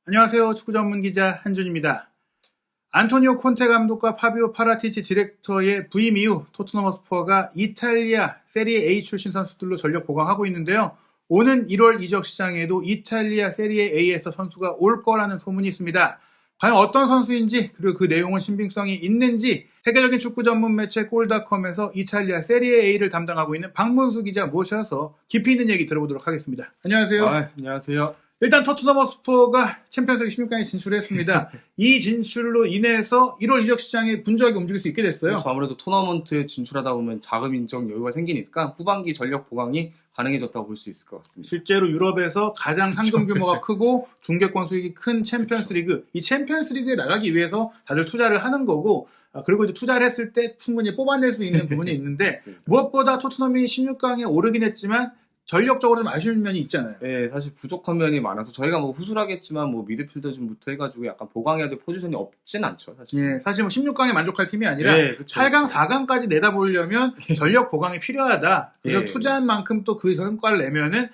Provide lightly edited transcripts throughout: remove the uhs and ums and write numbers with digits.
안녕하세요. 축구 전문 기자 한준입니다. 안토니오 콘테 감독과 파비오 파라티치 디렉터의 부임 이후 토트넘 허스퍼가 이탈리아 세리에 A 출신 선수들로 전력 보강하고 있는데요. 오는 1월 이적 시장에도 이탈리아 세리에 A에서 선수가 올 거라는 소문이 있습니다. 과연 어떤 선수인지 그리고 그 내용은 신빙성이 있는지 세계적인 축구 전문 매체 골닷컴에서 이탈리아 세리에 A를 담당하고 있는 박문수 기자 모셔서 깊이 있는 얘기 들어보도록 하겠습니다. 안녕하세요. 안녕하세요. 일단 토트넘 허스퍼가 챔피언스리그 16강에 진출했습니다. 이 진출로 인해서 1월 이적 시장에 분주하게 움직일 수 있게 됐어요. 그렇죠. 아무래도 토너먼트에 진출하다 보면 자금인적 여유가 생기니까 후반기 전력 보강이 가능해졌다고 볼 수 있을 것 같습니다. 실제로 유럽에서 가장 상금 규모가 크고 중계권 수익이 큰 챔피언스리그, 이 챔피언스리그에 나가기 위해서 다들 투자를 하는 거고, 그리고 이제 투자를 했을 때 충분히 뽑아낼 수 있는 부분이 있는데 무엇보다 토트넘이 16강에 오르긴 했지만 전력적으로 좀 아쉬운 면이 있잖아요. 네, 사실 부족한 면이 많아서 저희가 뭐 후술하겠지만 뭐 미드필더진부터 해가지고 약간 보강해야 될 포지션이 없진 않죠. 사실. 예, 사실 뭐 16강에 만족할 팀이 아니라 8강, 4강까지 내다보려면 전력 보강이 필요하다. 그래서 투자한 만큼 또 그 성과를 내면은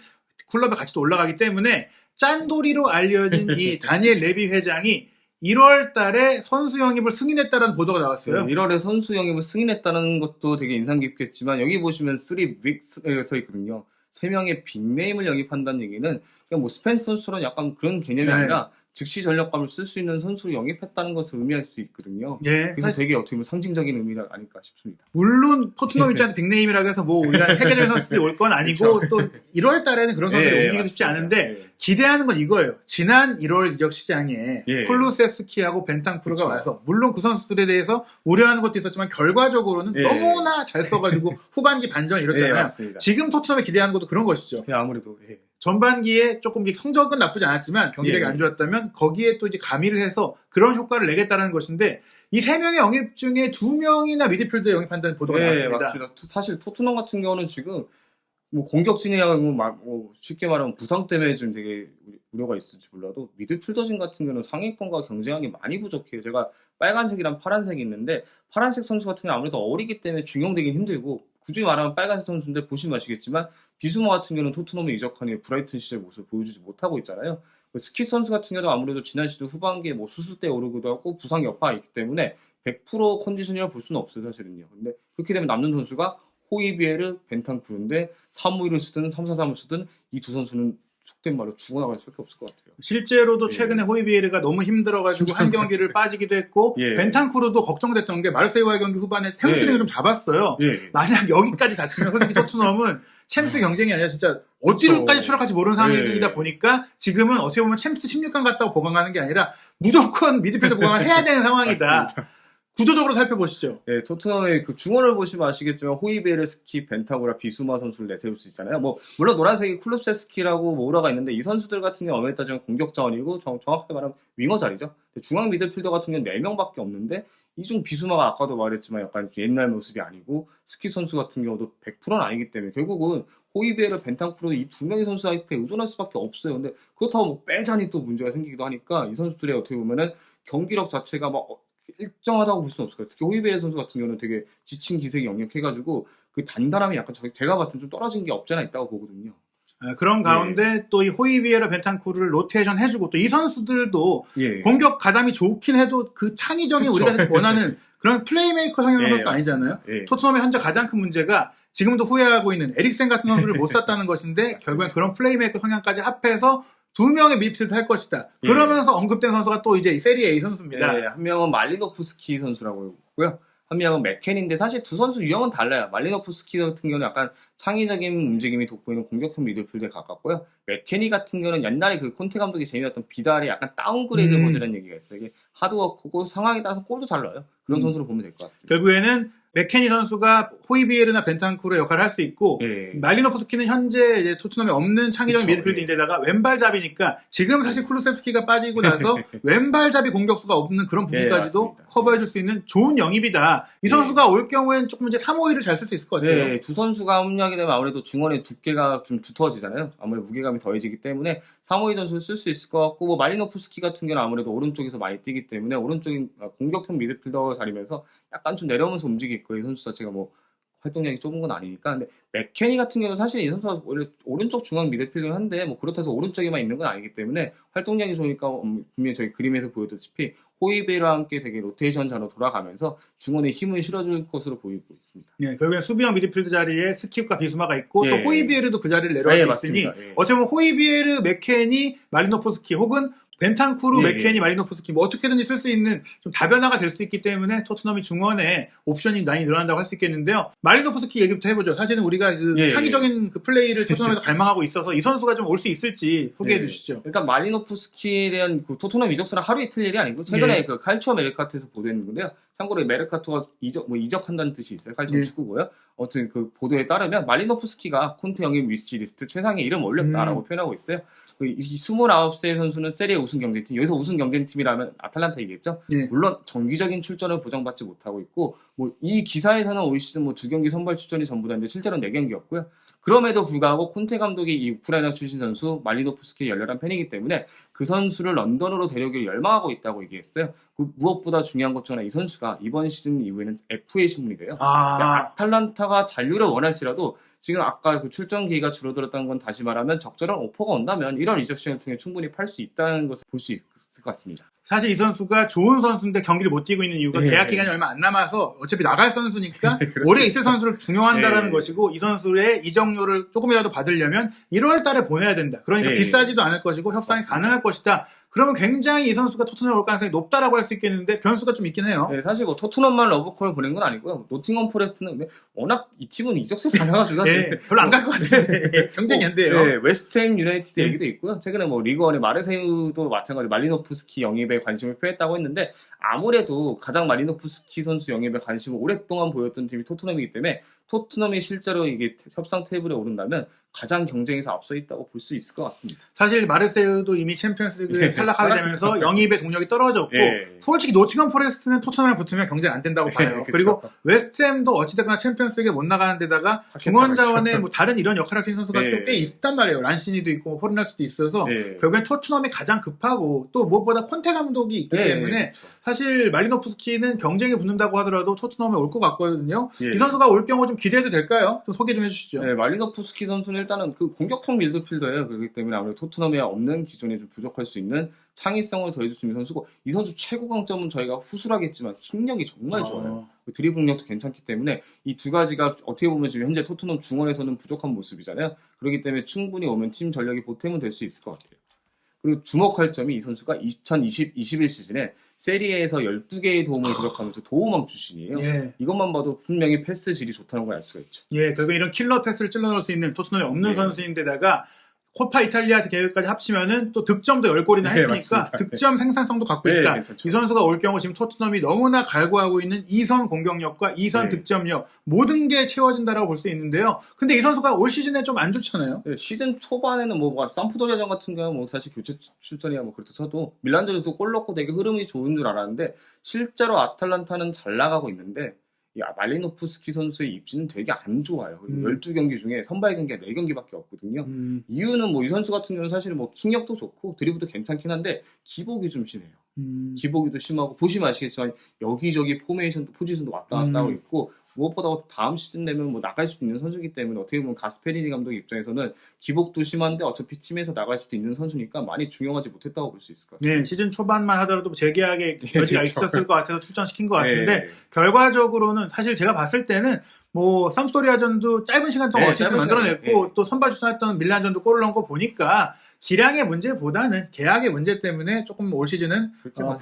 클럽의 가치도 올라가기 때문에 짠돌이로 알려진 이 다니엘 레비 회장이 1월 달에 선수 영입을 승인했다는 보도가 나왔어요. 1월에 선수 영입을 승인했다는 것도 되게 인상 깊겠지만 여기 보시면 3 빅에 서 있거든요. 3명의 빅네임을 영입한다는 얘기는 그냥 뭐 스펜스 선수처럼 약간 그런 개념이 아니라 즉시 전력감을 쓸 수 있는 선수를 영입했다는 것을 의미할 수 있거든요. 그래서 되게 어떻게 보면 상징적인 의미가 아닐까 싶습니다. 물론 토트넘 입장에서 빅네임이라고 해서 뭐 우리가 세계적인 선수들이 올 건 아니고 또 1월 달에는 그런 선수들이 옮기기도 쉽지 않은데 기대하는 건 이거예요. 지난 1월 이적 시장에 쿨루세프스키하고 벤탄쿠르가 와서 물론 그 선수들에 대해서 우려하는 것도 있었지만 결과적으로는 너무나 잘 써가지고 후반기 반전을 이뤘잖아요. 지금 토트넘에 기대하는 것도 그런 것이죠. 아무래도 전반기에 조금 성적은 나쁘지 않았지만 경기력이 안 좋았다면 거기에 또 이제 가미를 해서 그런 효과를 내겠다는 것인데 이 3명의 영입 중에 2명이나 미드필더에 영입한다는 보도가 나왔습니다. 맞습니다. 사실 토트넘 같은 경우는 지금 뭐 공격진이야 뭐 쉽게 말하면 부상 때문에 좀 되게 우려가 있을지 몰라도 미드필더진 같은 경우는 상위권과 경쟁하기 많이 부족해요. 제가 빨간색이랑 파란색이 있는데 파란색 선수 같은 경우는 아무래도 어리기 때문에 중용되긴 힘들고 굳이 말하면 빨간색 선수인데 보시면 아시겠지만 비수마 같은 경우는 토트넘에 이적한 후에 브라이튼 시절 모습을 보여주지 못하고 있잖아요. 스키 선수 같은 경우도 아무래도 지난 시즌 후반기에 뭐 수술대 오르기도 하고 부상 여파가 있기 때문에 100% 컨디션이라고 볼 수는 없어요, 사실은요. 근데 그렇게 되면 남는 선수가 호이비에르, 벤탄쿠르인데 3-5-1을 쓰든 3-4-3을 쓰든 이 두 선수는 속된 말로 죽어나갈 수밖에 없을 것 같아요. 실제로도 최근에 호이비에르가 너무 힘들어가지고 한 경기를 빠지기도 했고 벤탄쿠르도 걱정됐던 게 마르세유와의 경기 후반에 햄스트링을 좀 잡았어요. 만약 여기까지 다치면 솔직히 토트넘은 챔스 경쟁이 아니라 진짜 어디로까지 추락할지 모르는 상황이다 보니까 지금은 어떻게 보면 챔스 16강 갔다고 보강하는 게 아니라 무조건 미드필더 보강을 해야 되는 상황이다. 구조적으로 살펴보시죠. 토트넘의 그 중원을 보시면 아시겠지만 호이베르, 스키, 벤타고라, 비수마 선수를 내세울 수 있잖아요. 뭐 물론 노란색이 쿨루세스키라고 모우라가 있는데 이 선수들 같은 경우 엄연히 따지면 공격 자원이고 정확하게 말하면 윙어 자리죠. 중앙 미드필더 같은 경우는 4명밖에 없는데 이 중 비수마가 아까도 말했지만 약간 옛날 모습이 아니고 스키 선수 같은 경우도 100%는 아니기 때문에 결국은 호이베르, 벤탄쿠르 이 2명의 선수한테 의존할 수밖에 없어요. 근데 그렇다고 뭐 빼자니 또 문제가 생기기도 하니까 이 선수들의 어떻게 보면은 경기력 자체가 막 일정하다고 볼 수는 없을 거예요. 특히 호이베르 선수 같은 경우는 되게 지친 기색이 역력해가지고 그 단단함이 약간 제가 봤을 때 좀 떨어진 게 없지 않아 있다고 보거든요. 그런 가운데 또 이 호이비에르, 벤탄쿠르를 로테이션 해주고 또 이 선수들도 공격 가담이 좋긴 해도 그 창의적인 우리가 원하는 그런 플레이메이커 성향의 선수가 아니잖아요. 토트넘의 현재 가장 큰 문제가 지금도 후회하고 있는 에릭센 같은 선수를 못 샀다는 것인데 결국엔 그런 플레이메이커 성향까지 합해서 2명의 미드필더 할 것이다. 그러면서 언급된 선수가 또 이제 세리에 A 선수입니다. 한 명은 말리노프스키 선수라고 있고요. 한 명은 맥켄인데 사실 두 선수 유형은 달라요. 말리노프스키 같은 경우는 약간 창의적인 움직임이 돋보이는 공격형 미드필더에 가깝고요. 맥케니 같은 경우는 옛날에 그 콘테 감독이 재미였던 비달의 약간 다운그레이드 버전이라는 얘기가 있어요. 이게 하드워크고 상황에 따라서 골도 달라요. 그런 선수로 보면 될 것 같습니다. 결국에는 맥케니 선수가 호이비에르나 벤탄쿠르의 역할을 할 수 있고 말리노프스키는 현재 이제 토트넘에 없는 창의적인 미드필더인데다가 왼발잡이니까 지금 사실 쿨루세프스키가 빠지고 나서 왼발잡이 공격수가 없는 그런 부분까지도 커버해줄 수 있는 좋은 영입이다. 이 선수가 올 경우에는 조금 이제 3-5-1을 잘 쓸 수 있을 것 같아요. 두 선수가 합류하게 되면 아무래도 중원의 두께가 좀 두터워지잖아요. 아무래도 무게감이 더해지기 때문에 3-5-2 전술을 쓸 수 있을 것 같고 뭐 말리노프스키 같은 경우는 아무래도 오른쪽에서 많이 뛰기 때문에 오른쪽인 공격형 미드필더 자리면서 약간 좀 내려오면서 움직일 거예요. 이 선수 자체가 뭐 활동량이 좁은 건 아니니까. 근데 맥케니 같은 경우는 사실 이 선수가 원래 오른쪽 중앙 미드필더긴 한데 뭐 그렇다고 해서 오른쪽에만 있는 건 아니기 때문에 활동량이 좋으니까 분명히 저희 그림에서 보여줬다시피 호이베르와 함께 되게 로테이션 전으로 돌아가면서 중원에 힘을 실어줄 것으로 보이고 있습니다. 예, 결국엔 수비형 미드필드 자리에 스킵과 비수마가 있고 예. 또 호이비에르도 그 자리를 내려갈 수 있으니 맞습니다. 예. 어떻게 보면 호이비에르, 맥케니, 마리노프스키 혹은 벤탄쿠르, 예, 맥케니, 예. 마리노프스키 뭐 어떻게든지 쓸 수 있는 좀 다변화가 될 수 있기 때문에 토트넘이 중원에 옵션이 많이 늘어난다고 할 수 있겠는데요. 마리노프스키 얘기부터 해보죠. 사실은 우리가 그 예, 창의적인 그 플레이를 토트넘에서 갈망하고 있어서 이 선수가 좀 올 수 있을지 소개해 예. 주시죠. 일단 마리노프스키에 대한 그 토트넘 이적설은 하루 이틀 일이 아니고 최근에 예. 그 칼치오 메르카토에서 보도했는데요. 참고로 메르카토가 이적한다는 뜻이 있어요. 칼치오 예. 축구고요. 아무튼 그 보도에 따르면 마리노프스키가 콘테 영입 위시리스트 최상의 이름 올렸다라고 표현하고 있어요. 이 29세 선수는 세리에 우승 경쟁팀, 여기서 우승 경쟁팀이라면 아탈란타이겠죠. 예. 물론 정기적인 출전을 보장받지 못하고 있고, 뭐 이 기사에서는 올 시즌 뭐 2경기 선발 출전이 전부다인데 실제로는 4경기였고요. 그럼에도 불구하고 콘테 감독이 이 우크라이나 출신 선수 마리노프스키의 열렬한 팬이기 때문에 그 선수를 런던으로 데려오기를 열망하고 있다고 얘기했어요. 무엇보다 중요한 것 중 하나 이 선수가 이번 시즌 이후에는 FA 신문이 돼요. 아탈란타가 잔류를 원할지라도 지금 아까 그 출전 기회가 줄어들었다는 건 다시 말하면 적절한 오퍼가 온다면 이런 이적 시장을 통해 충분히 팔 수 있다는 것을 볼 수 있을 것 같습니다. 사실 이 선수가 좋은 선수인데 경기를 못 뛰고 있는 이유가 예. 계약 기간이 얼마 안 남아서 어차피 나갈 선수니까 그렇습니다. 오래 있을 선수를 중용한다라는 예. 것이고 이 선수의 이적료를 조금이라도 받으려면 1월 달에 보내야 된다. 그러니까 예. 비싸지도 않을 것이고 협상이 맞습니다. 가능할 것이다. 그러면 굉장히 이 선수가 토트넘에 올 가능성이 높다라고 할 수 있겠는데 변수가 좀 있긴 해요. 네, 사실 뭐 토트넘만 러브콜을 보낸 건 아니고요. 노팅엄 포레스트는 워낙 이 팀은 이적설이 많아가지고 사실 예, 별로 안 갈 것 같은데 경쟁이 안 돼요. 네, 웨스트햄 유나이티드 얘기도 있고요. 최근에 뭐 리그원의 마르세유도 마찬가지로 마리노프스키 영입에 관심을 표했다고 했는데 아무래도 가장 마리노프스키 선수 영입에 관심을 오랫동안 보였던 팀이 토트넘이기 때문에 토트넘이 실제로 이게 협상 테이블에 오른다면 가장 경쟁에서 앞서 있다고 볼 수 있을 것 같습니다. 사실 마르세유도 이미 챔피언스리그에 예, 탈락하게 되면서 영입의 동력이 떨어졌고 예. 솔직히 노팅엄 포레스트는 토트넘에 붙으면 경쟁 안 된다고 봐요. 예, 그쵸. 그리고 웨스트햄도 어찌됐거나 챔피언스리그에 못 나가는 데다가 중원 자원에 뭐 다른 이런 역할을 할 수 있는 선수가 예. 또 꽤 있단 말이에요. 란시니도 있고 포르나스도 있어서 예. 결국엔 토트넘이 가장 급하고 또 무엇보다 콘테 감독이 있기 예, 때문에 사실 마리노프스키는 경쟁에 붙는다고 하더라도 토트넘에 올 것 같거든요. 예. 이 선수가 올 경우 좀 기대해도 될까요? 좀 소개 좀 해주시죠. 네, 마리노프스키 선수는 일단은 그 공격형 미드필더예요. 그렇기 때문에 아무래도 토트넘에 없는 기존에 좀 부족할 수 있는 창의성을 더해줄 수 있는 선수고 이 선수 최고 강점은 저희가 후술하겠지만 킥력이 정말 좋아요. 드리블력도 괜찮기 때문에 이 두 가지가 어떻게 보면 지금 현재 토트넘 중원에서는 부족한 모습이잖아요. 그렇기 때문에 충분히 오면 팀 전력이 보탬은 될 수 있을 것 같아요. 그리고 주목할 점이 이 선수가 2020-21 시즌에 세리에에서 12개의 도움을 기록하면서 도움왕 출신이에요. 예. 이것만 봐도 분명히 패스 질이 좋다는 걸 알 수가 있죠. 예, 결국 이런 킬러 패스를 찔러 넣을 수 있는 토트넘에 없는 예. 선수인데다가 코파 이탈리아 계획까지 합치면은 또 득점도 10골이나 네, 했으니까 맞습니다. 득점 생산성도 갖고 네, 있다. 괜찮죠. 이 선수가 올 경우 지금 토트넘이 너무나 갈구하고 있는 2선 공격력과 2선 네. 득점력 모든 게 채워진다라고 볼 수 있는데요. 근데 이 선수가 올 시즌에 좀 안 좋잖아요. 네, 시즌 초반에는 뭐 산프도리아전 같은 경우 뭐 사실 교체 출전이야 뭐 그렇다 쳐도 밀란전에도 골 넣고 되게 흐름이 좋은 줄 알았는데 실제로 아탈란타는 잘 나가고 있는데 이 말리노프스키 선수의 입지는 되게 안 좋아요. 그리고 12경기 중에 선발 경기가 4경기밖에 없거든요. 이유는 뭐 이 선수 같은 경우는 사실 뭐 킥력도 좋고 드리블도 괜찮긴 한데 기복이 좀 심해요. 기복이도 심하고 보시면 아시겠지만 여기저기 포메이션도 포지션도 왔다 갔다 하고 있고 무엇보다 다음 시즌 되면 뭐 나갈 수도 있는 선수이기 때문에 어떻게 보면 가스페리니 감독 입장에서는 기복도 심한데 어차피 팀에서 나갈 수도 있는 선수니까 많이 중용하지 못했다고 볼 수 있을 것 같아요. 네, 시즌 초반만 하더라도 재계약의 여지가 그렇죠. 있었을 것 같아서 출전시킨 것 같은데 네. 결과적으로는 사실 제가 봤을 때는 뭐 삼스토리아전도 짧은 시간 동안 네, 어시스트 짧은 만들어냈고 시간에, 네. 또 선발 출전했던 밀란전도 골을 넣은 거 보니까 기량의 문제보다는 계약의 문제 때문에 조금 올 시즌은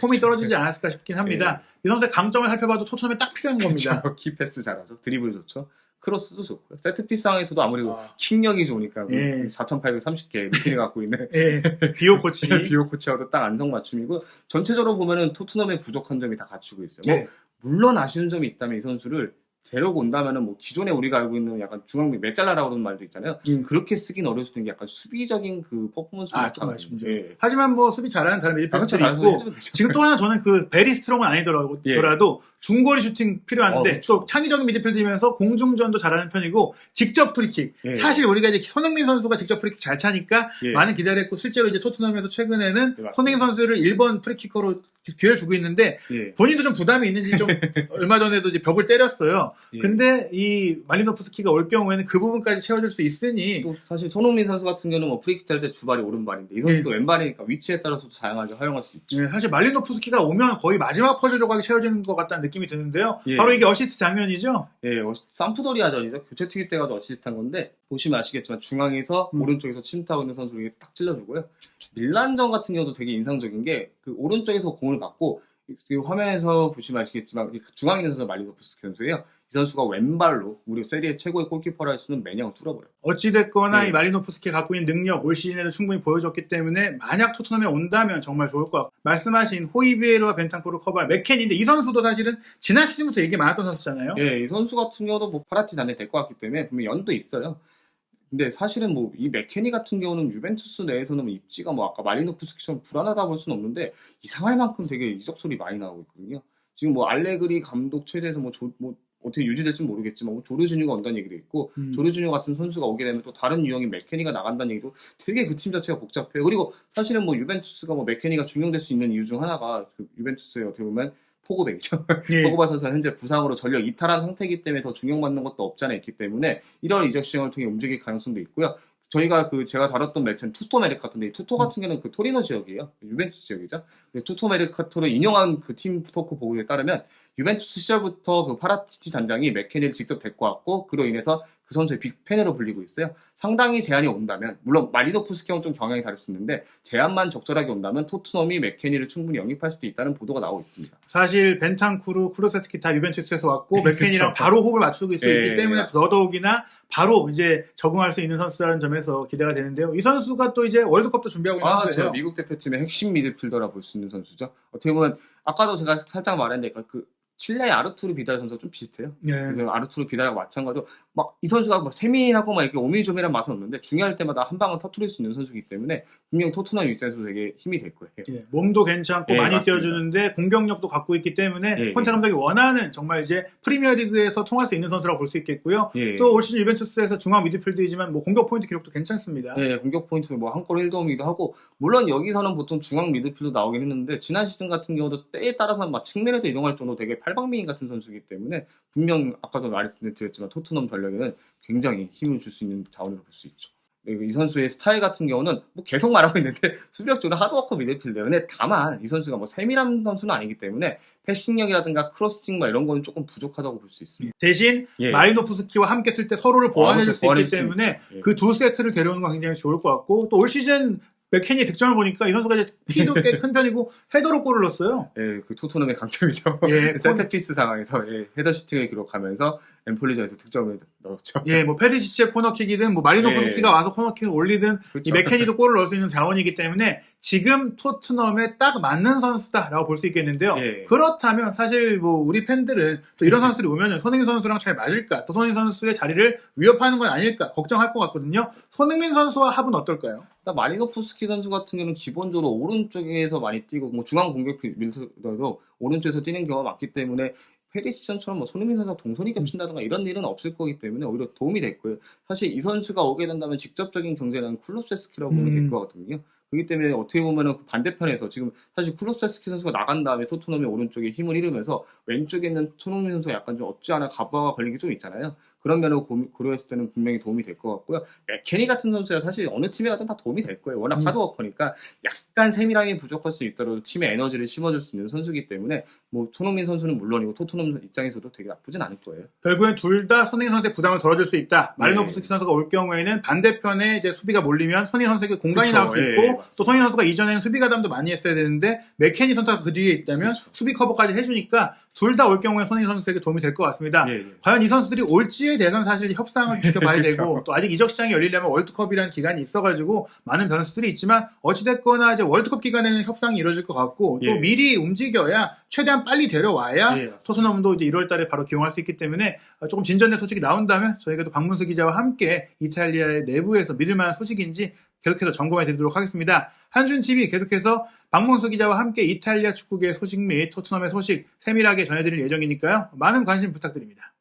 폼이 떨어지지 않았을까 싶긴 합니다. 이 선수의 강점을 살펴봐도 토트넘에 딱 필요한 겁니다. 키패스 잘하죠. 드리블 좋죠. 크로스도 좋고요. 세트피스 상에서도 아무래도 킥력이 좋으니까 예. 4,830개 미팅을 갖고 있는 예, 비오 코치. 비오 코치와도 딱 안성맞춤이고 전체적으로 보면은 토트넘의 부족한 점이 다 갖추고 있어요. 예. 뭐 물론 아쉬운 점이 있다면 이 선수를 데려고 온다면은 뭐 기존에 우리가 알고 있는 약간 중앙 메잘라라고 하는 말도 있잖아요. 그렇게 쓰긴 어려울 수도 있는 게 약간 수비적인 그 퍼포먼스가 좀 아쉽죠. 예. 하지만 뭐 수비 잘하는 다른 미드필더들이 다른 있고 선수 해주면 지금 또 하나 저는 그 베리 스트롱은 아니더라도 예. 중거리 슈팅 필요한데 그렇죠. 또 창의적인 미드필더이면서 공중전도 잘하는 편이고 직접 프리킥 예. 사실 우리가 이제 손흥민 선수가 직접 프리킥 잘 차니까 예. 많은 기대를 했고 실제로 이제 토트넘에서 최근에는 맞습니다. 손흥민 선수를 1번 프리키커로 기회를 주고 있는데 예. 본인도 좀 부담이 있는지 좀 얼마 전에도 이제 벽을 때렸어요. 예. 근데 이 말리노프스키가 올 경우에는 그 부분까지 채워줄 수 있으니 또 사실 손흥민 선수 같은 경우는 뭐 프리킥 할 때 주발이 오른발인데 이 선수도 왼발이니까 위치에 따라서도 다양하게 활용할 수 있죠. 네, 사실 말리노프스키가 오면 거의 마지막 퍼즐 조각이 채워지는 것 같다는 느낌이 드는데요. 예. 바로 이게 어시스트 장면이죠. 예, 삼프도리아전이죠. 교체 투입 때가도 어시스트한 건데 보시면 아시겠지만 중앙에서 오른쪽에서 침투하고 있는 선수를 딱 찔러주고요. 밀란전 같은 경우도 되게 인상적인 게 그 오른쪽에서 공을 받고 그 화면에서 보시면 아시겠지만 중앙에 있는 선수가 말리노프스키 선수예요. 이 선수가 왼발로 우리 세리에 최고의 골키퍼를 할 수 있는 매력을 뚫어버려요. 어찌됐거나 예. 이 말리노프스키가 갖고 있는 능력 올 시즌에도 충분히 보여줬기 때문에 만약 토트넘에 온다면 정말 좋을 것 같고 말씀하신 호이비에르와 벤탄쿠르 커버 맥켄인데 이 선수도 사실은 지난 시즌부터 얘기 많았던 선수잖아요. 예, 이 선수 같은 경우도 뭐 파라티 단에 될 것 같기 때문에 분명 연도 있어요. 근데 사실은 뭐 이 맥케니 같은 경우는 유벤투스 내에서는 뭐 입지가 뭐 아까 말리노프스키처럼 불안하다 볼 수는 없는데 이상할 만큼 되게 이적 소리 많이 나오고 있거든요. 지금 뭐 알레그리 감독 체제에서 뭐 어떻게 유지될지 모르겠지만 뭐 조르주뉴가 온다는 얘기도 있고 조르주뉴 같은 선수가 오게 되면 또 다른 유형인 맥케니가 나간다는 얘기도 되게 그 팀 자체가 복잡해요. 그리고 사실은 뭐 유벤투스가 뭐 맥케니가 중용될 수 있는 이유 중 하나가 그 유벤투스의 어떻게 보면 포고백이죠. 예. 포고바 선수가 현재 부상으로 전력 이탈한 상태이기 때문에 더 중용받는 것도 없지 않아 있기 때문에 이런 이적 시장을 통해 움직일 가능성도 있고요. 저희가 제가 다뤘던 매체는 투토 메르카토인데 이 투토 같은 경우는 그 토리노 지역이에요. 유벤투스 지역이죠. 투토 메르카토를 인용한 그 팀 토크 보고에 따르면 유벤투스 시절부터 그 파라티치 단장이 맥케니를 직접 데리고 왔고 그로 인해서 그 선수의 빅팬으로 불리고 있어요. 상당히 제안이 온다면 물론 말리노프스키랑 좀 경향이 다를 수 있는데 제안만 적절하게 온다면 토트넘이 맥케니를 충분히 영입할 수도 있다는 보도가 나오고 있습니다. 사실 벤탄쿠르, 쿠르세스키 다 유벤투스에서 왔고 맥켄이랑 그렇죠. 바로 호흡을 맞추고 있기 예, 때문에 맞습니다. 더더욱이나 바로 이제 적응할 수 있는 선수라는 점에서 기대가 되는데요. 이 선수가 또 이제 월드컵도 준비하고 있는 선수예요. 제가 미국 대표팀의 핵심 미드필더라 볼 수 있는 선수죠. 어떻게 보면 아까도 제가 살짝 말했는데 그 칠레의 아르투르 비달 선수가 좀 비슷해요. 예. 그래서 아르투르 비달하고 마찬가지로 막 이 선수가 막 세민하고 막 이렇게 오밀조밀한 맛은 없는데 중요할 때마다 한 방을 터뜨릴 수 있는 선수이기 때문에 분명히 토트넘 입장에서 되게 힘이 될 거예요. 예, 몸도 괜찮고 예, 많이 맞습니다. 뛰어주는데 공격력도 갖고 있기 때문에 예, 콘테 예. 감독이 원하는 정말 이제 프리미어리그에서 통할 수 있는 선수라고 볼 수 있겠고요. 예, 또 올 시즌 유벤투스에서 중앙 미드필드이지만 뭐 공격 포인트 기록도 괜찮습니다. 예, 공격 포인트 뭐 한 골 1도움이기도 하고 물론 여기서는 보통 중앙 미드필더 나오긴 했는데 지난 시즌 같은 경우도 때에 따라서는 막 측면에도 이동할 정도로 되게 팔방미인 같은 선수이기 때문에 분명 아까도 말씀드렸지만 토트넘 전력에는 굉장히 힘을 줄 수 있는 자원으로 볼 수 있죠. 그리고 이 선수의 스타일 같은 경우는 뭐 계속 말하고 있는데 수비력적으로 하드워커 미드필더예요. 근데 다만 이 선수가 뭐 세밀한 선수는 아니기 때문에 패싱력이라든가 크로스ing 뭐 이런 거는 조금 부족하다고 볼 수 있습니다. 대신 예. 마리노프스키와 함께 쓸 때 서로를 보완해줄 수 보완해줄 있기 수 때문에 있죠. 예. 그 두 세트를 데려오는 건 굉장히 좋을 것 같고 또 올 시즌 맥케니의 득점을 보니까 이 선수가 이제 키도 꽤 큰 편이고 헤더로 골을 넣었어요. 예, 그 토트넘의 강점이죠. 예, 세트피스 상황에서 헤더 슈팅을 기록하면서 엠폴리전에서 득점을 넣었죠. 예, 뭐 페리시치의 코너킥이든 뭐 마리노프스키가 예. 와서 코너킥을 올리든 그렇죠. 이 맥케니도 골을 넣을 수 있는 자원이기 때문에 지금 토트넘에 딱 맞는 선수다라고 볼 수 있겠는데요. 예. 그렇다면 사실 뭐 우리 팬들은 또 이런 선수들이 오면은 손흥민 선수랑 잘 맞을까? 또 손흥민 선수의 자리를 위협하는 건 아닐까? 걱정할 것 같거든요. 손흥민 선수와 합은 어떨까요? 일단 마리노프스키 선수 같은 경우는 기본적으로 오른쪽에서 많이 뛰고 뭐 중앙 공격 밀더라도 오른쪽에서 뛰는 경우가 많기 때문에 페리시전처럼 뭐 손흥민 선수가 동선이 겹친다든가 이런 일은 없을 거기 때문에 오히려 도움이 될 거예요. 사실 이 선수가 오게 된다면 직접적인 경쟁은 쿨루세스키라고 보면 될 것 같거든요. 그렇기 때문에 어떻게 보면은 그 반대편에서 지금 사실 쿨루세스키 선수가 나간 다음에 토트넘이 오른쪽에 힘을 잃으면서 왼쪽에 있는 손흥민 선수가 약간 좀 없지 않아 가부가 걸린 게 좀 있잖아요. 그런 면을 고려했을 때는 분명히 도움이 될 것 같고요. 맥케니 같은 선수야 사실 어느 팀에 가든 다 도움이 될 거예요. 워낙 하드워커니까 약간 세밀함이 부족할 수 있더라도 팀의 에너지를 심어줄 수 있는 선수이기 때문에 뭐 손흥민 선수는 물론이고 토트넘 입장에서도 되게 나쁘진 않을 거예요. 결국엔 둘 다 손흥민 선수의 부담을 덜어줄 수 있다. 마리노프스키 선수가 올 경우에는 반대편에 이제 수비가 몰리면 손흥민 선수에게 공간이 그쵸. 나올 수 예, 있고 맞습니다. 또 손흥민 선수가 이전에는 수비 가담도 많이 했어야 되는데 맥케니 선수가 그 뒤에 있다면 그쵸. 수비 커버까지 해주니까 둘 다 올 경우에 손흥민 선수에게 도움이 될 것 같습니다. 예, 예. 과연 이 선수들이 올지에 대해서는 사실 협상을 지켜봐야 그쵸. 되고 또 아직 이적 시장이 열리려면 월드컵이라는 기간이 있어가지고 많은 변수들이 있지만 어찌됐거나 이제 월드컵 기간에는 협상이 이루어질 것 같고 또 예. 미리 움직여야 최대한 빨리 데려와야 예, 맞습니다. 토트넘도 이제 1월달에 바로 기용할 수 있기 때문에 조금 진전된 소식이 나온다면 저희가 또 박문수 기자와 함께 이탈리아의 내부에서 믿을만한 소식인지 계속해서 점검해 드리도록 하겠습니다. 한준TV 계속해서 박문수 기자와 함께 이탈리아 축구계의 소식 및 토트넘의 소식 세밀하게 전해드릴 예정이니까요. 많은 관심 부탁드립니다.